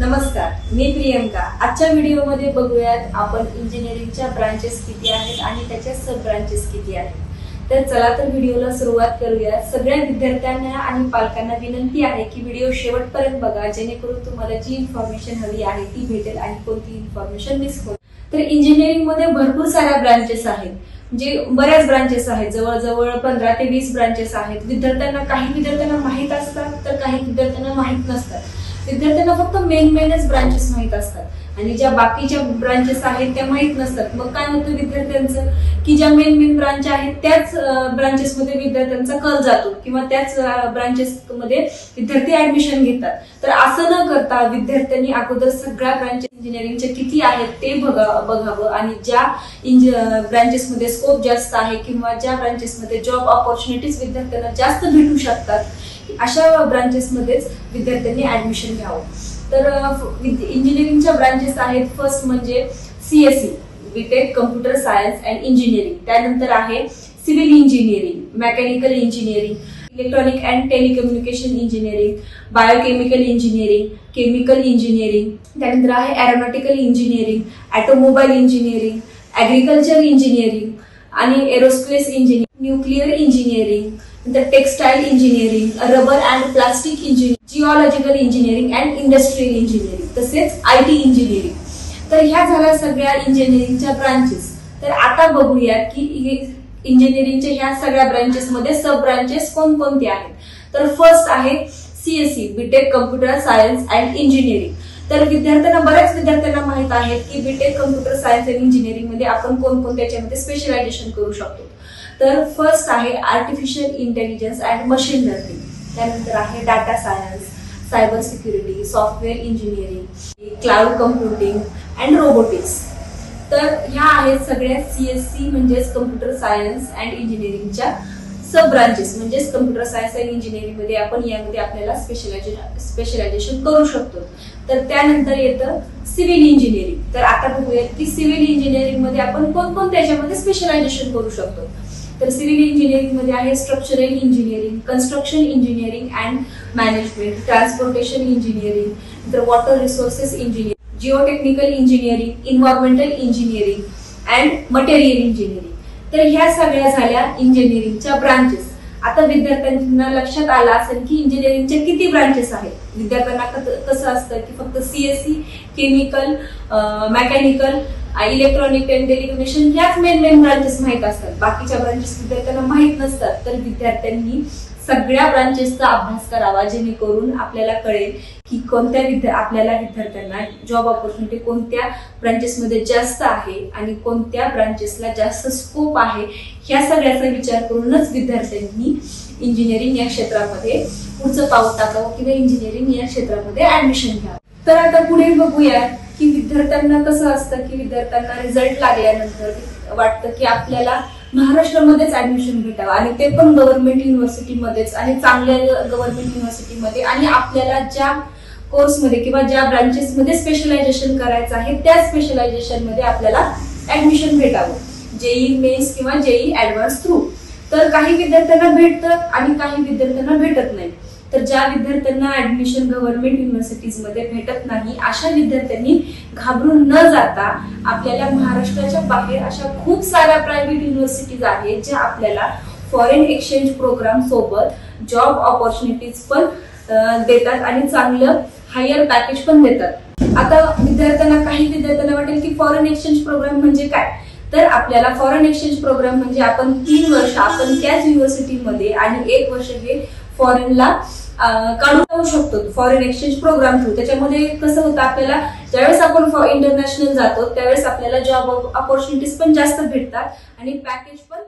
नमस्कार, मी प्रियंका। आजच्या व्हिडिओमध्ये बघूयात आपण इंजिनिअरिंगच्या ब्रांचेस किती आहेत आणि त्याच्या सब ब्रांचेस किती आहेत। तर चला तर व्हिडिओला सुरुवात करूया। सगळ्या विद्यार्थ्यांना आणि पालकांना विनंती आहे की व्हिडिओ शेवटपर्यंत बघा, जेणेकरून तुम्हाला जी इन्फॉर्मेशन हवी आहे ती भेटेल आणि कोणती इन्फॉर्मेशन मिस होईल। तर इंजिनिअरिंग मध्ये भरपूर साऱ्या ब्रांचेस आहेत, म्हणजे बऱ्याच ब्रांचेस आहेत, जवळजवळ 15 ते 20 ब्रांचेस आहेत। काही विद्यार्थ्यांना माहित असतात तर काही विद्यार्थ्यांना माहित नसतात। विद्यार्थ्यांना फक्त मेनच ब्रांचेस माहित असतात आणि ज्या बाकीच्या ब्रांचेस आहेत त्या माहित नसतात। मग काय होतं विद्यार्थ्यांचं की ज्या मेन ब्रांच आहेत त्याच ब्रांचेस मध्ये विद्यार्थ्यांचा कल जातो किंवा त्याच ब्रांचेस मध्ये विद्यार्थी ऍडमिशन घेतात। तर असं न करता विद्यार्थ्यांनी अगोदर सगळ्या ब्रांचेस इंजिनिअरिंगचे किती आहेत ते बघावं आणि ज्या ब्रांचेस मध्ये स्कोप जास्त आहे किंवा ज्या ब्रांचेस मध्ये जॉब ऑपॉर्च्युनिटीज विद्यार्थ्यांना जास्त भेटू शकतात अशा ब्रांचेस मध्येच विद्यार्थ्यांनी ऍडमिशन घ्यावं। तर इंजिनिअरिंगच्या ब्रांचेस आहेत, फर्स्ट म्हणजे CSE BTech computer science and engineering, त्यानंतर आहे civil engineering, mechanical engineering, electronic and telecommunication engineering, biochemical engineering, chemical engineering, त्यानंतर आहे aeronautical engineering, automobile engineering, agriculture engineering आणि aerospace engineering, nuclear engineering, textile engineering, rubber and plastic engineering, geological engineering and industrial engineering, तसेच IT engineering. तर ह्या झाल्या सगळ्या इंजिनिअरिंगच्या branches. तर आता बघूया की इंजिनिअरिंगच्या ह्या सगळ्या ब्रांचेस मध्ये सब ब्रांचेस कोणकोणते आहेत। तर फर्स्ट आहे CSE BTech computer science and engineering. तर बऱ्याच विद्यार्थ्यांना माहित आहे की BTech computer science and engineering मध्ये आपण कोणकोणत्याच्यामध्ये स्पेशलायझेशन करू शकतो। तर फर्स्ट आहे artificial intelligence and machine learning, त्यानंतर आहे data science, cyber security, software engineering, cloud computing and robotics. तर ह्या आहेत सगळ्या सीएससी म्हणजेच कम्प्युटर सायन्स अँड इंजिनिअरिंगच्या सब ब्रांचेस, म्हणजेच कम्प्युटर सायन्स अँड इंजिनिअरिंग मध्ये आपण यामध्ये आपल्याला स्पेशलायझेशन करू शकतो। तर त्यानंतर येतं सिव्हिल इंजिनिअरिंग। तर आता बघूया की सिव्हिल इंजिनिअरिंग मध्ये आपण कोणकोणत्याच्यामध्ये स्पेशलायझेशन करू शकतो। तर सिव्हिल इंजिनिअरिंग मध्ये आहे structural engineering, construction engineering and management, transportation engineering, तर water resources engineering, geotechnical engineering, environmental engineering and material engineering. तर ह्या सगळ्या झाल्या इंजिनिअरिंगच्या ब्रांचेस। आता विद्यार्थ्यांना लक्षात आलं असेल की इंजिनिअरिंगच्या किती ब्रांचेस आहेत। विद्यार्थ्यांना कसं असतं की फक्त CSC, chemical, mechanical, electronic and telecommunication ह्याच मेन ब्रांचेस माहित असतात, बाकीच्या ब्रांचेस विद्यार्थ्यांना माहित नसतात। तर विद्यार्थ्यांनी सगळ्या ब्रांचेसचा अभ्यास करावा, जेणेकरून आपल्याला कळेल की आपल्याला विद्यार्थ्यांना जॉब ऑपॉर्च्युनिटी कोणत्या ब्रांचेसमध्ये जास्त आहे आणि कोणत्या ब्रांचेसला जास्त स्कोप आहे। ह्या सगळ्याचा विचार करूनच विद्यार्थ्यांनी इंजिनिअरिंग या क्षेत्रामध्ये पुढचं पाऊल टाकावं किंवा इंजिनिअरिंग या क्षेत्रामध्ये ऍडमिशन घ्यावं। तर आता पुढे बघूया की विद्यार्थ्यांना कसं असतं की विद्यार्थ्यांना रिझल्ट लागल्यानंतर वाटतं की आपल्याला महाराष्ट्रामध्येच ऍडमिशन भेटावं आणि ते पण गव्हर्नमेंट युनिव्हर्सिटीमध्येच आणि चांगल्या गव्हर्नमेंट युनिव्हर्सिटीमध्ये, आणि आपल्याला ज्या कोर्समध्ये किंवा ज्या ब्रांचेसमध्ये स्पेशलायझेशन करायचं आहे त्या स्पेशलायझेशन मध्ये आपल्याला ऍडमिशन भेटावं, जेई मेन्स किंवा जेई ऍडव्हान्स थ्रू। तर काही विद्यार्थ्यांना भेटतं आणि काही विद्यार्थ्यांना भेटत नाही। तर ज्या विद्यार्थ्यांना ऍडमिशन गव्हर्नमेंट युनिव्हर्सिटीज मध्ये भेटत नाही अशा विद्यार्थ्यांनी घाबरून न जाता आपल्याला महाराष्ट्राच्या बाहेर अशा खूप साऱ्या प्रायव्हेट युनिव्हर्सिटीज आहेत ज्या आपल्याला फॉरेन एक्सचेंज प्रोग्राम सोबत जॉब ऑपॉर्च्युनिटीज पण देतात आणि चांगलं हायर पॅकेज पण देतात। आता काही विद्यार्थ्यांना वाटेल की फॉरेन एक्सचेंज प्रोग्राम म्हणजे काय। तर आपल्याला फॉरेन एक्सचेंज प्रोग्राम म्हणजे आपण 3 वर्ष आपण त्याच युनिव्हर्सिटीमध्ये आणि 1 वर्ष हे फॉरेनला काढून जाऊ शकतो फॉरेन एक्सचेंज प्रोग्राम थ्रू। त्याच्यामध्ये कसं होतं, आपल्याला ज्यावेळेस आपण इंटरनॅशनल जातो त्यावेळेस आपल्याला जॉब ऑपॉर्च्युनिटीज पण जास्त भेटतात आणि पॅकेज पण